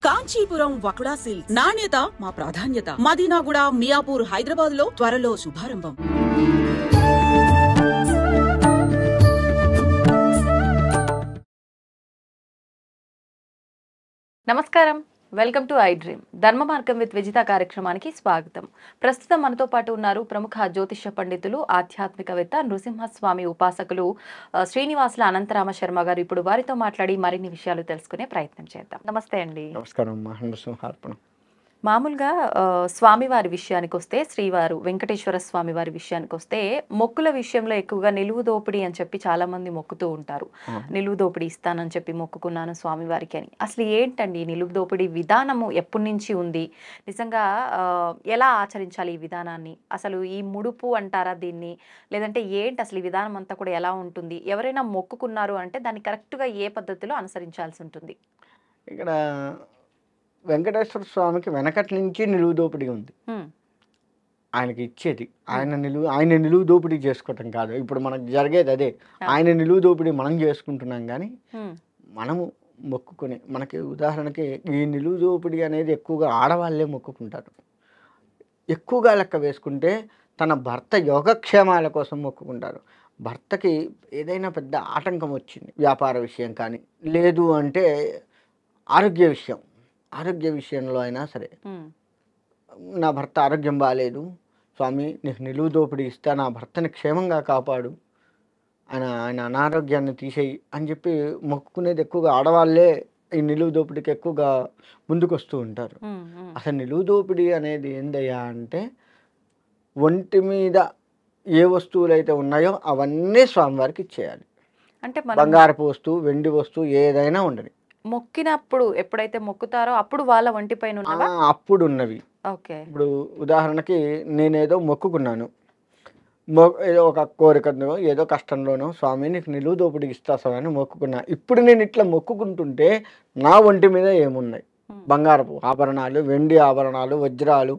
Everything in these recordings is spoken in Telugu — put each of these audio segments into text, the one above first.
కాంచీపురం వకుడా సిల్క్స్ నాణ్యత మా ప్రాధాన్యత. మదీనాగూడ, మియాపూర్, హైదరాబాద్ లో త్వరలో శుభారంభం. నమస్కారం, వెల్కమ్ టు ఐ డ్రీమ్. ధర్మ మార్గం విత్ విజిత కార్యక్రమానికి స్వాగతం. ప్రస్తుతం మనతో పాటు ఉన్నారు ప్రముఖ జ్యోతిష పండితులు, ఆధ్యాత్మికవేత్త, నృసింహస్వామి ఉపాసకులు శ్రీనివాసుల అనంతరామ శర్మ గారు. ఇప్పుడు వారితో మాట్లాడి మరిన్ని విషయాలు తెలుసుకునే ప్రయత్నం చేద్దాం. నమస్తే అండి. నమస్కారం. నృసింహార్పణం. మామూలుగా స్వామివారి విషయానికి వస్తే, శ్రీవారు వెంకటేశ్వర స్వామి వారి విషయానికి వస్తే, మొక్కుల విషయంలో ఎక్కువగా నిలువు దోపిడీ అని చెప్పి చాలా మంది మొక్కుతూ ఉంటారు. నిలువు దోపిడీ ఇస్తానని చెప్పి మొక్కుకున్నాను స్వామివారికి అని. అసలు ఏంటండి నిలువు దోపిడీ విధానము ఎప్పటి నుంచి ఉంది? నిజంగా ఎలా ఆచరించాలి ఈ విధానాన్ని? అసలు ఈ ముడుపు అంటారా దీన్ని, లేదంటే ఏంటి అసలు ఈ విధానం అంతా కూడా ఎలా ఉంటుంది? ఎవరైనా మొక్కుకున్నారు అంటే దాన్ని కరెక్ట్గా ఏ పద్ధతిలో అనుసరించాల్సి ఉంటుంది? ఇక్కడ వెంకటేశ్వర స్వామికి వెనకటి నుంచి నిలువు దోపిడీ ఉంది. ఆయనకి ఇచ్చేది ఆయన నిలువు దోపిడీ చేసుకోవటం కాదు. ఇప్పుడు మనకు జరిగేది అదే. ఆయన నిలువు దోపిడీ మనం చేసుకుంటున్నాం, కానీ మనము మొక్కుకునే మనకి ఉదాహరణకి ఈ నిలువు దోపిడీ అనేది ఎక్కువగా ఆడవాళ్ళే మొక్కుకుంటారు. ఎక్కువగా లెక్క వేసుకుంటే తన భర్త యోగక్షేమాల కోసం మొక్కుకుంటారు. భర్తకి ఏదైనా పెద్ద ఆటంకం వచ్చింది, వ్యాపార విషయం కానీ, లేదు అంటే ఆరోగ్య విషయంలో అయినా సరే, నా భర్త ఆరోగ్యం బాగాలేదు స్వామి, నీకు నిలువు దోపిడీ ఇస్తా, నా భర్తని క్షేమంగా కాపాడు, ఆయన అనారోగ్యాన్ని తీసేయి అని చెప్పి మొక్కుకునేది ఎక్కువగా ఆడవాళ్ళే. ఈ నిలువు దోపిడీకి ఎక్కువగా ముందుకు వస్తూ ఉంటారు. అసలు నిలువు దోపిడీ అనేది ఏందయ్యా అంటే, ఒంటి మీద ఏ వస్తువులు అయితే ఉన్నాయో అవన్నీ స్వామివారికి ఇచ్చేయాలి. అంటే బంగారపు వస్తువు, వెండి వస్తువు ఏదైనా ఉండదు. మొక్కినప్పుడు ఎప్పుడైతే మొక్కుతారో అప్పుడు వాళ్ళ ఒంటి పైన అప్పుడు ఉన్నవి. ఇప్పుడు ఉదాహరణకి నేనేదో మొక్కుకున్నాను, ఏదో ఒక కోరికను, ఏదో కష్టంలోనో స్వామి నీకు నిలువు దోపిడీ ఇస్తా అని మొక్కుకున్నా. ఇప్పుడు నేను ఇట్లా మొక్కుకుంటుంటే నా ఒంటి మీద ఏమున్నాయి? బంగారపు ఆభరణాలు, వెండి ఆభరణాలు, వజ్రాలు,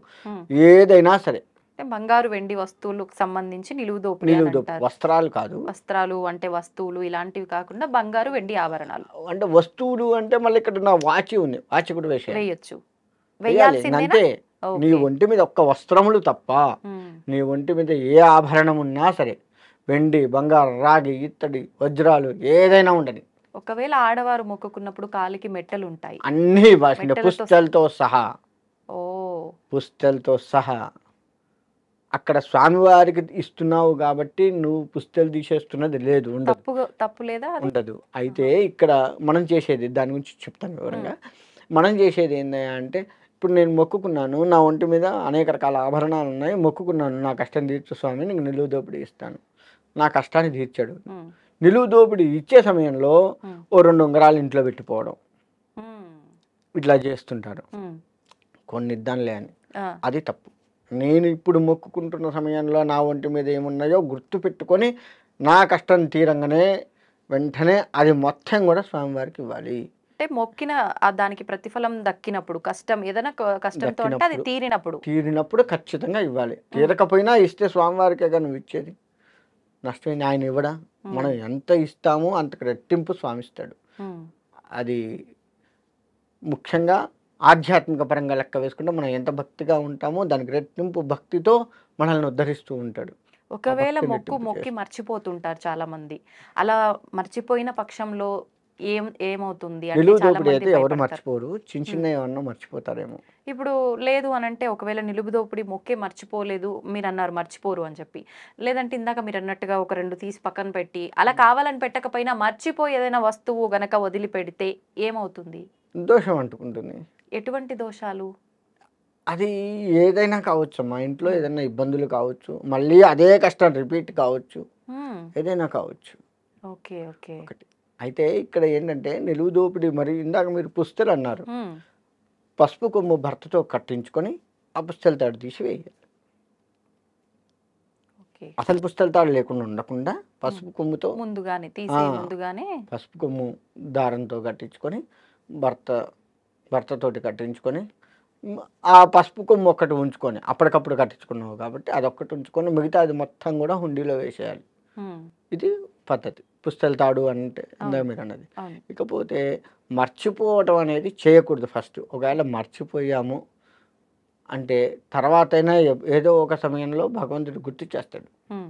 ఏదైనా సరే, బంగారు వెండి వస్తువులకు సంబంధించి నిలువు దోపిడీ. వస్త్రాలు కాదు, వస్త్రాలు అంటే వస్తువులు ఇలాంటివి కాకుండా బంగారు వెండి ఆభరణాలు. అంటే వస్తువులు అంటే మళ్ళీ ఇక్కడ నా వాచి ఉంది, వాచి కూడా వేయచ్చు. అంతే. నీ ఒంటి మీద ఒక్క వస్త్రములు తప్ప నీ ఒంటి మీద ఏ ఆభరణం ఉన్నా సరే, వెండి, బంగారం, రాగి, ఇత్తడి, వజ్రాలు ఏదైనా ఉండని. ఒకవేళ ఆడవారు మొక్కుకున్నప్పుడు కాలికి మెట్టలు ఉంటాయి, అన్ని పుస్తలతో సహా అక్కడ స్వామివారికి ఇస్తున్నావు కాబట్టి నువ్వు పుస్తలు తీసేస్తున్నది లేదు, తప్పు లేదా, ఉండదు. అయితే ఇక్కడ మనం చేసేది, దాని గురించి చెప్తాను వివరంగా. మనం చేసేది ఏంటంటే, ఇప్పుడు నేను మొక్కుకున్నాను, నా ఒంటి మీద అనేక రకాల ఆభరణాలు ఉన్నాయి, మొక్కుకున్నాను నా కష్టం తీర్చు స్వామి, నీకు నిలువు దోపిడీ ఇస్తాను. నా కష్టాన్ని తీర్చాడు. నిలువు దోపిడీ ఇచ్చే సమయంలో ఓ 2 ఉంగరాలు ఇంట్లో పెట్టిపోవడం, ఇట్లా చేస్తుంటారు. కొన్ని ఇద్దాంలే అని, అది తప్పు. నేను ఇప్పుడు మొక్కుకుంటున్న సమయంలో నా ఒంటి మీద ఏమున్నాయో గుర్తు పెట్టుకొని నా కష్టం తీరంగానే వెంటనే అది మొత్తం కూడా స్వామివారికి ఇవ్వాలి. అంటే మొక్కిన దానికి ప్రతిఫలం దక్కినప్పుడు, కష్టం ఏదైనా కష్టంతో అంటే అది తీరినప్పుడు ఖచ్చితంగా ఇవ్వాలి. తీరకపోయినా ఇస్తే స్వామివారికే కానీ నువ్వు ఇచ్చేది, నష్టమైంది ఆయన ఇవ్వడా? మనం ఎంత ఇస్తామో అంతకు రెట్టింపు స్వామి ఇస్తాడు. అది ముఖ్యంగా ఆధ్యాత్మిక పరంగా లెక్క వేసుకుంటే మనం ఎంత భక్తిగా ఉంటామో దానికి రెట్టింపు భక్తితో మనల్ని ఉద్ధరిస్తూ ఉంటాడు. ఒకవేళ మొక్కి మర్చిపోతుంటారు చాలా మంది. అలా మర్చిపోయిన పక్షంలో ఏమవుతుంది? నిలువు దోపిడీ అయితే ఎవరు మర్చిపోరు, చిన్న ఏమన్నా మర్చిపోతారేమో. ఇప్పుడు లేదు అని అంటే, ఒకవేళ నిలువు దోపిడీ మొక్కే మర్చిపోలేదు, మీరు అన్నారు మర్చిపోరు అని చెప్పి, లేదంటే ఇందాక మీరు అన్నట్టుగా ఒక 2 తీసి పక్కన పెట్టి, అలా కావాలని పెట్టకపోయినా మర్చిపోయి ఏదైనా వస్తువు గనక వదిలిపెడితే ఏమవుతుంది? దోషం అంటుకుంటుంది. ఎటువంటి దోషాలు? అది ఏదైనా కావచ్చు, మా ఇంట్లో ఏదైనా ఇబ్బందులు కావచ్చు, మళ్ళీ అదే కష్టం రిపీట్ కావచ్చు, ఏదైనా కావచ్చు. ఒకటి అయితే ఇక్కడ ఏంటంటే నిలువు దోపిడీ, మరి ఇందాక మీరు పుస్తలు అన్నారు, పసుపు కొమ్ము భర్తతో కట్టించుకొని ఆ పుస్తల తాడు తీసి వేయాలి. అసలు పుస్తల తాడు లేకుండా ఉండకుండా పసుపు కొమ్ముతో ముందుగానే పసుపు కొమ్ము దారంతో కట్టించుకొని భర్తతోటి కట్టించుకొని, ఆ పసుపు కొమ్ము ఒక్కటి ఉంచుకొని, అప్పటికప్పుడు కట్టించుకున్నావు కాబట్టి అదొక్కటి ఉంచుకొని మిగతా అది మొత్తం కూడా హుండీలో వేసేయాలి. ఇది పద్ధతి. పుస్తెల తాడు అంటే ఇందాక అవును. మీరు అన్నది. అవును. ఇకపోతే మర్చిపోవటం అనేది చేయకూడదు ఫస్ట్. ఒకవేళ మర్చిపోయాము అంటే తర్వాతైనా ఏదో ఒక సమయంలో భగవంతుడు గుర్తు చేస్తాడు. హ్మ్.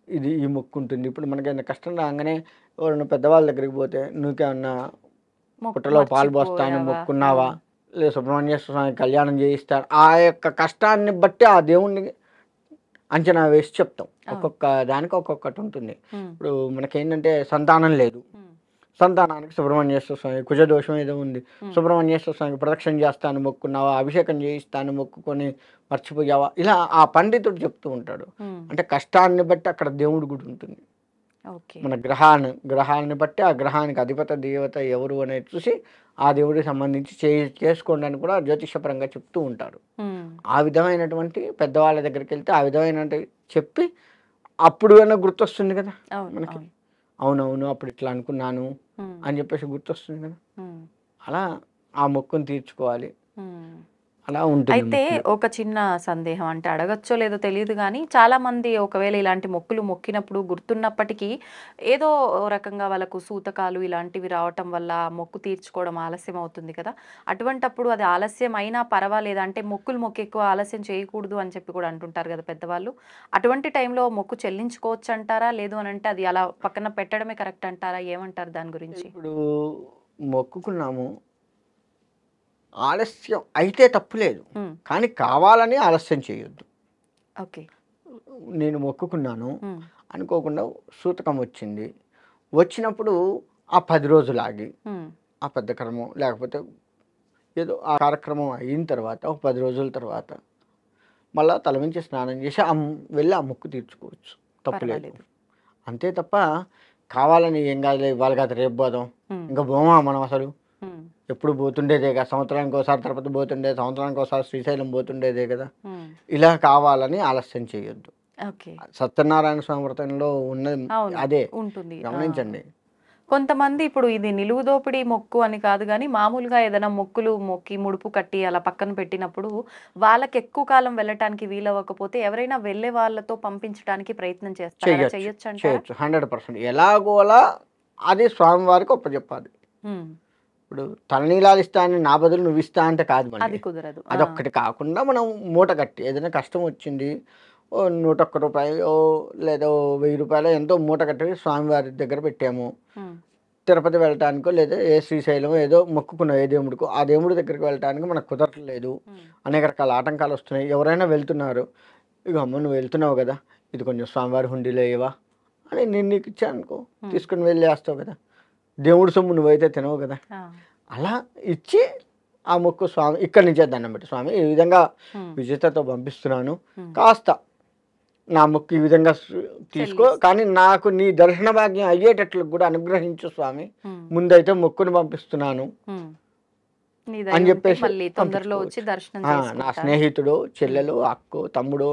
ఇది ఈ మొక్కు ఉంటుంది. ఇప్పుడు మనకేమైనా కష్టం రాగానే ఎవరైనా పెద్దవాళ్ళ దగ్గరికి పోతే "నీకేమన్నా పుట్టలో పాలు పోస్తాను మర్చిపోయావా? మొక్కున్నావా? లేదా సుబ్రహ్మణ్యేశ్వర స్వామి కళ్యాణం చేయిస్తాను." ఆ యొక్క కష్టాన్ని బట్టి ఆ దేవుడిని అంచనా వేసి చెప్తాం. అవును. ఒక్కొక్క దానికి ఒక్కొక్కటి ఉంటుంది. హ్మ్. ఇప్పుడు మనకేంటంటే సంతానం లేదు. హ్మ్. సంతానానికి సుబ్రహ్మణ్యేశ్వర స్వామి కుజదోషం ఏదో ఉంది. హ్మ్. సుబ్రహ్మణ్యేశ్వర స్వామికి ప్రదక్షిణ చేస్తాను మొక్కున్నావా? అభిషేకం చేయిస్తాను మొక్కుకొని మర్చిపోయావా? ఇలా ఆ పండితుడు చెప్తూ ఉంటాడు. హ్మ్. అంటే కష్టాన్ని బట్టి అక్కడ దేవుడు కూడా ఉంటుంది. ఓకే. మన గ్రహాన్ని బట్టి ఆ గ్రహానికి అధిపత దేవత ఎవరు అనేది చూసి ఆ దేవుడికి సంబంధించి చేసుకోండి అని కూడా జ్యోతిషపరంగా చెప్తూ ఉంటారు. హ్మ్. ఆ విధమైనటువంటి పెద్దవాళ్ళ దగ్గరికి వెళ్తే ఆ విధమైనటువంటి చెప్పి అప్పుడు అయినా గుర్తొస్తుంది కదా అవును. మనకి. అవును. అవునవును అప్పుడు ఇట్లా అనుకున్నాను హ్మ్. అని చెప్పేసి గుర్తొస్తుంది కదా. హ్మ్. అలా ఆ మొక్కును తీర్చుకోవాలి. హ్మ్. అలా ఉంటుంది అయితే మొక్కులు. ఒక చిన్న సందేహం, అంటే అడగచ్చో లేదో తెలియదు గానీ, చాలామంది ఒకవేళ ఇలాంటి మొక్కులు మొక్కినప్పుడు గుర్తున్నప్పటికీ ఏదో ఓ రకంగా వాళ్ళకు సూతకాలు ఇలాంటివి రావటం వల్ల ఆ మొక్కు తీర్చుకోవడం ఆలస్యం అవుతుంది కదా! అటువంటప్పుడు అది ఆలస్యం అయినా పర్వాలేదా? అంటే మొక్కులు మొక్కి ఎక్కువ ఆలస్యం చేయకూడదు అని చెప్పి కూడా అంటుంటారు గదా పెద్దవాళ్ళు. అటువంటి టైంలో మొక్కు చెల్లించుకోవచ్చంటారా? లేదు అనంటే అది అలా పక్కన పెట్టడమే కరెక్ట్ అంటారా? ఏమంటారు దాని గురించి? ఇప్పుడు మొక్కుకున్నాము ఆలస్యం అయితే తప్పులేదు. హ్మ్. కానీ కావాలని ఆలస్యం చేయొద్దు. ఓకే. నేను మొక్కుకున్నాను హ్మ్. అనుకోకుండా సూతకం వచ్చింది. వచ్చినప్పుడు ఆ 10 రోజులు ఆగి హ్మ్. ఆ పెద్ద కర్మం లేకపోతే ఏదో ఆ కార్యక్రమం అయిన తర్వాత ఒక 10 రోజుల తర్వాత మళ్ళా తలమించి స్నానం చేసి వెళ్ళి ఆ మొక్కు తీర్చుకోవచ్చు. తప్పులేదు. పర్వాలేదు. అంతే తప్ప కావాలని ఏం కాదులే ఇవాళ కాదు రేపు పోదాం. హ్మ్. ఇంకా పోమా మనం అసలు హ్మ్. ఎప్పుడు పోతుండేదే కదా. సంవత్సరానికి ఒకసారి తిరుపతి పోతుండే, సంవత్సరానికి ఒకసారి శ్రీశైలం పోతుండేదే కదా. హ్మ్. ఇలా కావాలని ఆలస్యం చేయొద్దు. ఓకే. సత్యనారాయణ స్వామి వ్రతంలో ఉన్నది అవును. అదే. ఉంటుంది. ఆ! గమనించండి. కొంతమంది ఇప్పుడు ఇది నిలువు దోపిడీ మొక్కు అని కాదు గానీ, మామూలుగా ఏదైనా మొక్కులు మొక్కి, ముడుపు కట్టి అలా పక్కన పెట్టినప్పుడు, వాళ్ళకి ఎక్కువ కాలం వెళ్ళటానికి వీలవ్వకపోతే ఎవరైనా వెళ్ళే వాళ్ళతో పంపించడానికి ప్రయత్నం చేస్తారు. అలా చెయ్యొచ్చు. చెయ్యొచ్చంటారా? చేయొచ్చు. 100% ఎలాగోలా అది స్వామివారికి అప్పజెప్పాలి. హ్మ్. ఇప్పుడు తలనీలాలు ఇస్తా అని నా బదులు నువ్వు ఇస్తా అంటే కాదు మళ్ళీ. అది కుదరదు. ఆ! అదొక్కటి కాకుండా మనం మూట కట్టి ఏదైనా కష్టం వచ్చింది. ఓ రూ. 101 లేదా ఓ రూ. 1000 ఎంతో మూట కట్టి స్వామివారి దగ్గర పెట్టాము. హ్మ్. తిరుపతి వెళ్ళటానికో లేదా ఏ శ్రీశైలం ఏదో మొక్కుకున్నాం ఏ దేవుడికో ఆ దేవుడి దగ్గరికి వెళ్ళటానికి మనకు కుదరట్లేదు. హ్మ్. అనేక రకాల ఆటంకాలు వస్తున్నాయి. ఎవరైనా వెళ్తున్నారు. ఇగో అమ్మ నువ్వు వెళ్తున్నావు కదా! ఇది కొంచెం స్వామివారి హుండీలో ఎయ్యవా అని నేను నీకు ఇచ్చాననుకో హ్మ్. తీసుకొని వెళ్ళేస్తావు కదా. దేవుడి సొమ్ము నువ్వైతే తినవు కదా. ఆ! అలా ఇచ్చి ఆ మొక్కు స్వామి ఇక్కడి నుంచే దండం పెట్టి స్వామి ఈ విధంగా హ్మ్. విజేతతో పంపిస్తున్నాను. హ్మ్. కాస్త నా మొక్కు ఈ విధంగా తీసుకో. చెల్లిస్తా. కానీ నాకు నీ దర్శన భాగ్యం అయ్యేటట్లు కూడా అనుగ్రహించు స్వామి. హ్మ్. ముందైతే మొక్కుని పంపిస్తున్నాను హ్మ్. నీ అని దయ ఉంటే చెప్పేసి మళ్ళీ తొందరలో వచ్చి పంపించుకోవచ్చు. దర్శనం నా చేసుకుంటారు. స్నేహితుడో, హ్మ్. చెల్లెలో, అక్కో, తమ్ముడో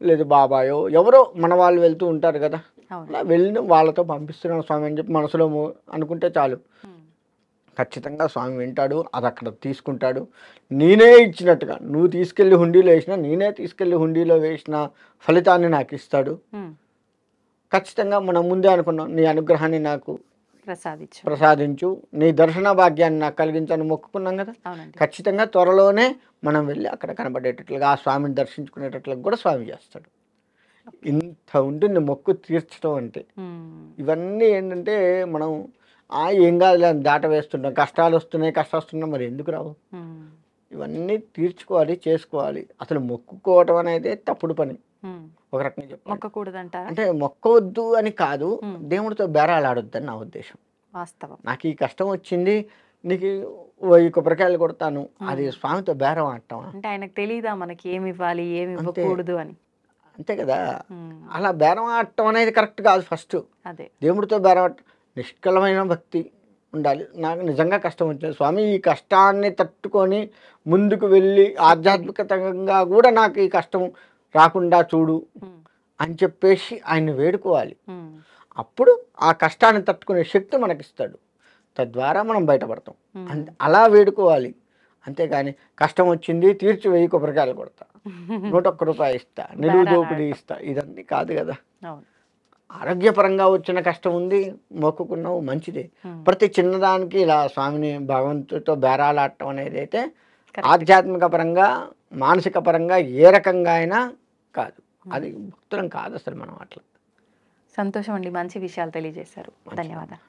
లేదు బాబాయో ఎవరో మన వాళ్ళు వెళ్తూ ఉంటారు కదా. అవును. అలా వెళ్ళిన వాళ్ళతో పంపిస్తున్నాను స్వామి అని చెప్పి మనసులో అనుకుంటే చాలు. హ్మ్. ఖచ్చితంగా స్వామి వింటాడు. అది అక్కడ తీసుకుంటాడు. నేనే ఇచ్చినట్టుగా నువ్వు తీసుకెళ్ళి హుండీలో వేసినా నేనే తీసుకెళ్ళి హుండీలో వేసిన ఫలితాన్ని నాకు ఇస్తాడు. హ్మ్. ఖచ్చితంగా మనం ముందే అనుకున్నాం నీ అనుగ్రహాన్ని నాకు ప్రసాదించు. ప్రసాదించు, నీ దర్శన భాగ్యాన్ని నాకు కలిగించని మొక్కుకున్నాం కదా. అవునండి. ఖచ్చితంగా త్వరలోనే మనం వెళ్ళి అక్కడ కనబడేటట్లుగా ఆ స్వామిని దర్శించుకునేటట్లుగా కూడా స్వామి చేస్తాడు. ఓకే. ఇంత ఉంటుంది మొక్కు తీర్చడం అంటే. హ్మ్. ఇవన్నీ ఏంటంటే మనం ఏం కాదులే అని దాట వేస్తుంటాం. కష్టాలు వస్తున్నాయి కష్టాలు వస్తున్నాయి మరి ఎందుకు రావు. హ్మ్. ఇవన్నీ తీర్చుకోవాలి చేసుకోవాలి. అసలు మొక్కుకోవటం అనేది తప్పుడు పని హ్మ్. ఒక రకంగా చెప్పాలి. మొక్కకూడదంటారా? అంటే మొక్కవద్దు అని కాదు, హ్మ్. దేవుడితో బేరాలు ఆడొద్దని నా ఉద్దేశం. వాస్తవం. నాకు ఈ కష్టం వచ్చింది నీకు 1000 కొబ్బరికాయలు కొడతాను అది హ్మ్. స్వామితో బేరం ఆడటమా. అంటే ఆయనకు తెలీదా మనకి ఏమివ్వాలి, అంతే ఏమివ్వకూడదు అని? అంతే కదా. హ్మ్. అలా బేరం ఆడటం అనేది కరెక్ట్ కాదు. ఫస్ట్ అదే. దేవుడితో బేరం ఆడటం నిష్కలమైన భక్తి ఉండాలి. నాకు నిజంగా కష్టం వచ్చింది స్వామి ఈ కష్టాన్ని తట్టుకొని ముందుకు వెళ్ళి ఆధ్యాత్మికతంగా కూడా నాకు ఈ కష్టం రాకుండా చూడు హ్మ్. అని చెప్పేసి ఆయన్ని వేడుకోవాలి. హ్మ్. అప్పుడు ఆ కష్టాన్ని తట్టుకునే శక్తి మనకిస్తాడు. తద్వారా మనం బయటపడతాం. హ్మ్. అలా వేడుకోవాలి. అంతేగాని కష్టం వచ్చింది తీర్చి 1000 కొబ్బరికాయలు కొడతా, రూ. 101 ఇస్తా, నిలువు దోపిడీ బేరాలాడటం. ఇస్తా ఇదన్నీ కాదు కదా. అవును. ఆరోగ్యపరంగా వచ్చిన కష్టం ఉంది, మొక్కుకున్నావు మంచిదే. ప్రతి చిన్నదానికి ఇలా స్వామిని భగవంతుడితో బేరాలాడటం అనేది అయితే ఆధ్యాత్మిక పరంగా మానసిక పరంగా ఏ రకంగా అయినా కాదు, అది భక్తులం కాదు అసలు మనం అట్లా. సంతోషం అండి, మంచి విషయాలు తెలియజేశారు. ధన్యవాదాలు.